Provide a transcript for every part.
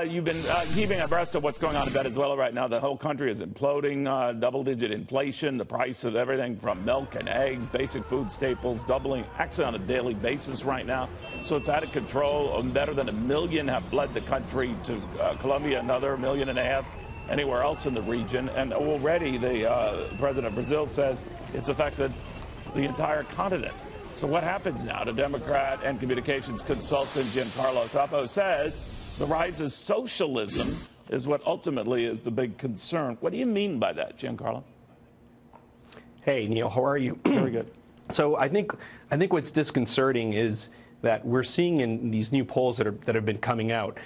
You've been keeping abreast of what's going on in Venezuela right now. The whole country is imploding, double-digit inflation, the price of everything from milk and eggs, basic food staples, doubling actually on a daily basis right now. So it's out of control. Better than 1 million have fled the country to Colombia, another 1.5 million anywhere else in the region. And already the president of Brazil says it's affected the entire continent. So what happens now? The Democrat and communications consultant Giancarlo Sopo says the rise of socialism is what ultimately is the big concern. What do you mean by that, Giancarlo? Hey, Neil, how are you? Very good. So I think what's disconcerting is that we're seeing in these new polls that have been coming out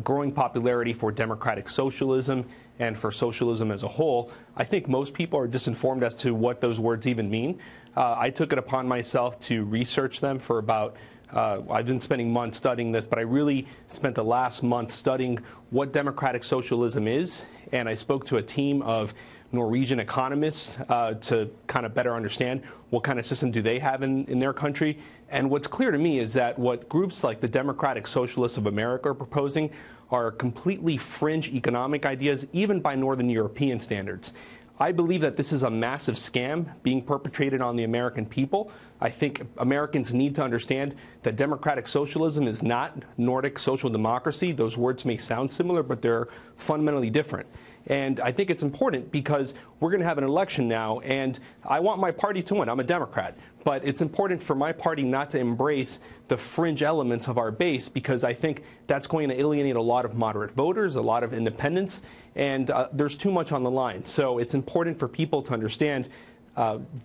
growing popularity for democratic socialism and for socialism as a whole. I think most people are disinformed as to what those words even mean. I took it upon myself to research them for about I've been spending months studying this, but I really spent the last month studying what democratic socialism is, and I spoke to a team of Norwegian economists to kind of better understand what kind of system do they have in their country. And what's clear to me is that what groups like the Democratic Socialists of America are proposing are completely fringe economic ideas, even by Northern European standards. I believe that this is a massive scam being perpetrated on the American people. I think Americans need to understand that democratic socialism is not Nordic social democracy. Those words may sound similar, but they're fundamentally different. And I think it's important because we're going to have an election now, and I want my party to win. I'm a Democrat. But it's important for my party not to embrace the fringe elements of our base, because I think that's going to alienate a lot of moderate voters, a lot of independents, and there's too much on the line. So it's important for people to understand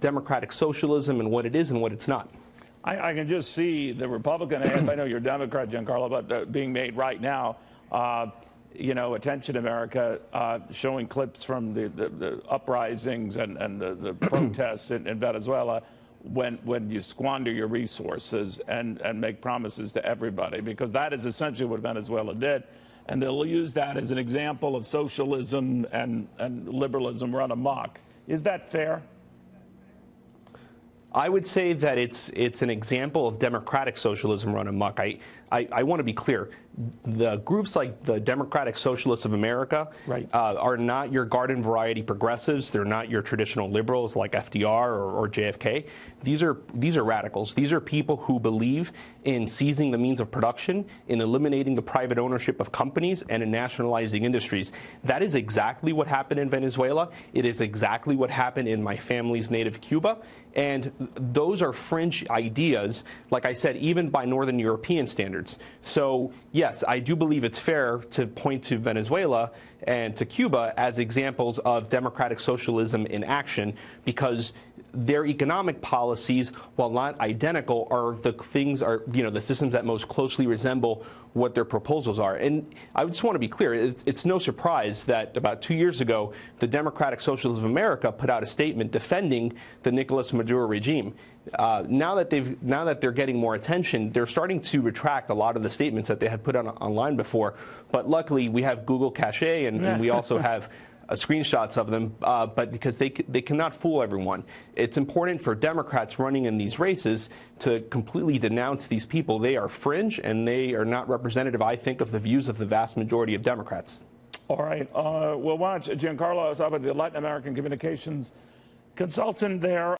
democratic socialism and what it is and what it's not. I can just see the Republican ads. I know you're a Democrat, Giancarlo, but being made right now. Attention America, showing clips from the uprisings and the protests in Venezuela when you squander your resources and make promises to everybody, because that is essentially what Venezuela did. And they'll use that as an example of socialism and liberalism run amok. Is that fair? I would say that it's an example of democratic socialism run amok. I want to be clear. The groups like the Democratic Socialists of America are not your garden variety progressives. They're not your traditional liberals like FDR or JFK. These are radicals. These are people who believe in seizing the means of production, in eliminating the private ownership of companies, and in nationalizing industries. That is exactly what happened in Venezuela. It is exactly what happened in my family's native Cuba. And those are fringe ideas, like I said, even by Northern European standards. So, yes, I do believe it's fair to point to Venezuela and to Cuba as examples of democratic socialism in action, because their economic policies, while not identical, are the systems that most closely resemble what their proposals are. And I just want to be clear, it's no surprise that about 2 years ago, the Democratic Socialists of America put out a statement defending the Nicolas Maduro regime. Now that they're getting more attention, they're starting to retract a lot of the statements that they had put online before. But luckily, we have Google Cache, and we also have screenshots of them, but because they cannot fool everyone. It's important for Democrats running in these races to completely denounce these people. They are fringe, and they are not representative, I think, of the views of the vast majority of Democrats. All right. We'll watch Giancarlo Sopo, the Latin American communications consultant there.